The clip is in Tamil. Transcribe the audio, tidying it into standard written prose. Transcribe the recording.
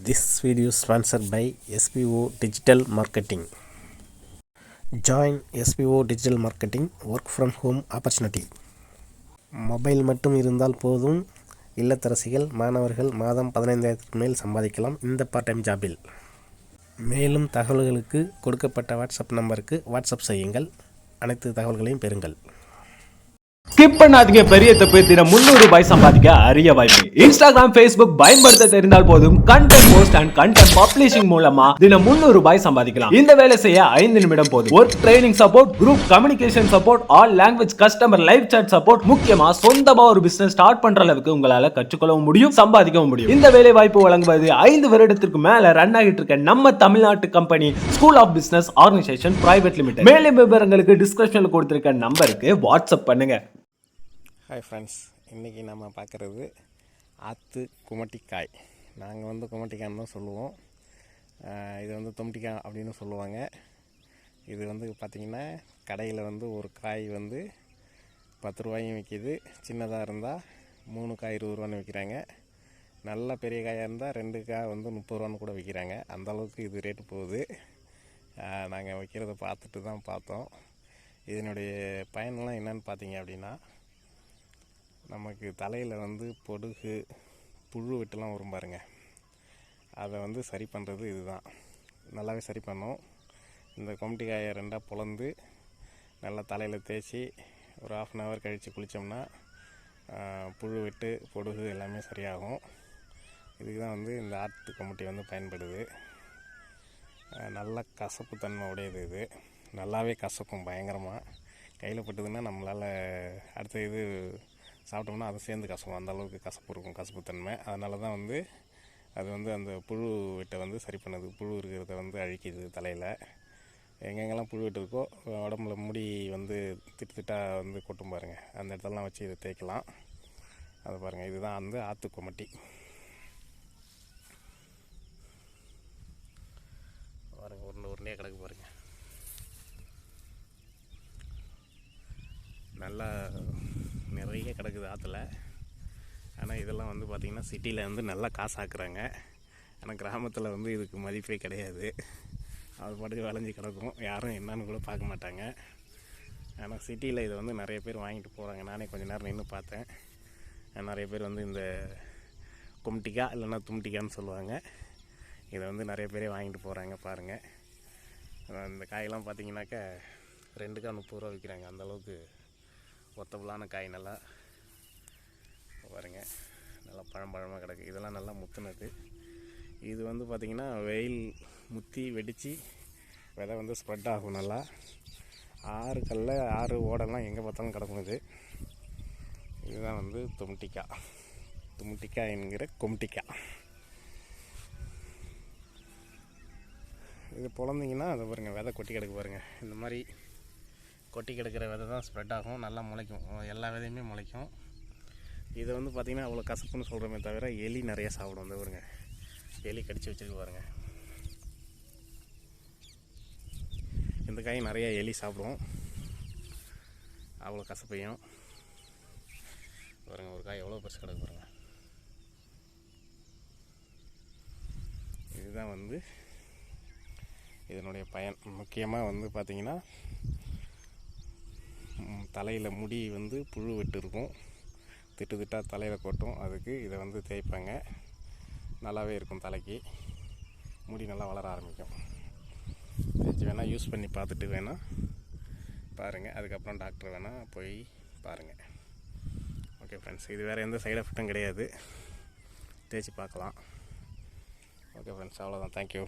This video is sponsored by SPO Digital Marketing. Join SPO Digital Marketing Work from Home Opportunity. Mobile மட்டும் இருந்தால் போதும், இல்லத்தரசிகள் மாணவர்கள் மாதம் 15,000 மேல் சம்பாதிக்கலாம் இந்த பார்ட் டைம் ஜாபில். மேலும் தகவல்களுக்கு கொடுக்கப்பட்ட வாட்ஸ்அப் நம்பருக்கு வாட்ஸ்அப் செய்யுங்கள். அனைத்து தகவல்களையும் பெறுங்கள். ஸ்கிப் பண்ணாதீங்க, பெரிய தப்பு. தினம் 300 ரூபாய் சம்பாதிக்க அரிய வாய்ப்பு. இன்ஸ்டாகிராம், ஃபேஸ்புக் பயன்படுத்த தெரிந்தால் போதும், content post and content publishing மூலமா தினம் 300 ரூபாய் சம்பாதிக்கலாம். இந்த வேலை செய்ய 5 நிமிடம் போதும். Work training support, group communication support, all language customer live chat support, முக்கியமா சொந்தமா ஒரு பிசினஸ் ஸ்டார்ட் பண்ற அளவுக்கு உங்களால கற்றுக்கொள்ளவும் முடியும், சம்பாதிக்கவும் முடியும். இந்த வேலை வாய்ப்பு வழங்குவது 5 வருடத்திற்கு மேல ரன் ஆகிட்டு இருக்க நம்ம தமிழ்நாட்டு company school of business organisation private limited. மேலும் விவரங்களுக்கு டிஸ்கிரிப்ஷன்ல கொடுத்திருக்க நம்பருக்கு வாட்ஸ்அப் பண்ணுங்க. ஹாய் ஃப்ரெண்ட்ஸ், இன்றைக்கி நம்ம பார்க்குறது ஆற்று குமட்டிக்காய். நாங்கள் குமட்டிக்காய்னு தான் சொல்லுவோம். இது தொமட்டிக்காய் அப்படின்னு சொல்லுவாங்க. இது பார்த்திங்கன்னா கடையில் ஒரு காய் 10 ரூபாயும் விற்கிது. சின்னதாக இருந்தால் 3 காய் 20 ரூபான்னு விற்கிறாங்க. நல்ல பெரிய காயாக இருந்தால் 2 காய் 30 ரூபான்னு கூட விற்கிறாங்க. அந்தளவுக்கு இது ரேட்டு போகுது. நாங்கள் விற்கிறத பார்த்துட்டு தான் பார்த்தோம். இதனுடைய பயன்லாம் என்னென்னு பார்த்தீங்க அப்படின்னா, நமக்கு தலையில் பொடுகு புழு வெட்டுலாம் வரும் பாருங்க, அதை சரி பண்ணுறது இதுதான். நல்லாவே சரி பண்ணும். இந்த கொமட்டிக்காயை 2ஆக பொளந்து நல்லா தலையில் தேய்ச்சி ஒரு 1/2 hour கழித்து குளித்தோம்னா புழு வெட்டு பொடுகு எல்லாமே சரியாகும். இதுக்கு தான் இந்த ஆற்று கொமட்டி பயன்படுது. நல்ல கசப்பு தன்மை உடையது. இது நல்லாவே கசக்கும் பயங்கரமாக. கையில் பட்டுதுன்னா நம்மளால் அடுத்த இது சாப்பிட்டோம்னா அதை சேர்ந்து கசக்கும். அந்த அளவுக்கு கசப்பு இருக்கும், கசப்புத்தன்மை. அதனால தான் அது அந்த புழு வெட்டை சரி பண்ணுது. புழு இருக்கிறத அழிக்குது தலையில். எங்கெங்கெல்லாம் புழு வெட்டு இருக்கோ உடம்புல முடி திட்டாக கொட்டும் பாருங்கள், அந்த இடத்தெல்லாம் வச்சு இதை தேய்க்கலாம். அதை பாருங்கள், இதுதான் ஆற்று கொமட்டி. பாருங்கள், உருண்டே கிடக்கு பாருங்கள். நல்லா நிறைய கிடக்குது ஆற்றுல. ஆனால் இதெல்லாம் பார்த்திங்கன்னா சிட்டியில் நல்லா காசு ஆக்குறாங்க. ஆனால் கிராமத்தில் இதுக்கு மதிப்பே கிடையாது. அது பாட்டுக்கு விளைஞ்சி கிடக்கும், யாரும் என்னன்னு கூட பார்க்க மாட்டாங்க. ஆனால் சிட்டியில் இதை நிறைய பேர் வாங்கிட்டு போகிறாங்க. நானே கொஞ்சம் நேரம் நின்று பார்த்தேன். நிறைய பேர் இந்த குமட்டிக்காய் இல்லைன்னா தும்ட்டிக்கான்னு சொல்லுவாங்க. இதை நிறைய பேரே வாங்கிட்டு போகிறாங்க. பாருங்கள், இந்த காயெல்லாம் பார்த்திங்கனாக்கா 2 காய் 30 ரூபா விற்கிறாங்க. அந்தளவுக்கு ஒத்தபுளான காய். நல்லா பாருங்கள், நல்லா பழமாக கிடக்கு. இதெல்லாம் நல்லா முத்துனது. இது பார்த்திங்கன்னா வெயில் முத்தி வெடித்து விதை ஸ்ப்ரெட் ஆகும். நல்லா ஆறு ஓடெல்லாம் எங்கே பார்த்தாலும் கிடக்கும். இதுதான் தும்ட்டிக்காய் என்கிற கொமட்டிக்காய். இது பொழந்திங்கன்னா அதை பாருங்கள், விதை கொட்டி கிடக்கு பாருங்கள். இந்த மாதிரி கொட்டி கிடக்கிற விதை தான் ஸ்ப்ரெட் ஆகும், நல்லா முளைக்கும். எல்லா விதையுமே முளைக்கும். இதை பார்த்திங்கன்னா அவ்வளோ கசப்புன்னு சொல்கிறோமே தவிர எலி நிறைய சாப்பிடும். பாருங்க, எலி கடிச்சு வச்சுருக்கு பாருங்கள். இந்த காய் நிறைய எலி சாப்பிடும், அவ்வளோ கசப்பையும். பாருங்கள், ஒரு காய் எவ்வளோ பெருசு கிடக்கு பாருங்கள். இதுதான் இதனுடைய பயன். முக்கியமாக பார்த்திங்கன்னா தலையில் முடி புழு வெட்டு இருக்கும், திட்டாக தலையில் கொட்டும். அதுக்கு இதை தேய்ப்பாங்க. நல்லாவே இருக்கும், தலைக்கு முடி நல்லா வளர ஆரம்பிக்கும். தேய்ச்சி வேணால் யூஸ் பண்ணி பார்த்துட்டு வேணால் பாருங்கள். அதுக்கப்புறம் டாக்டர் வேணால் போய் பாருங்கள். ஓகே ஃப்ரெண்ட்ஸ், இது வேறு எந்த சைடு எஃபெக்டும் கிடையாது. தேய்ச்சி பார்க்கலாம். ஓகே ஃப்ரெண்ட்ஸ், அவ்வளோதான். தேங்க்யூ.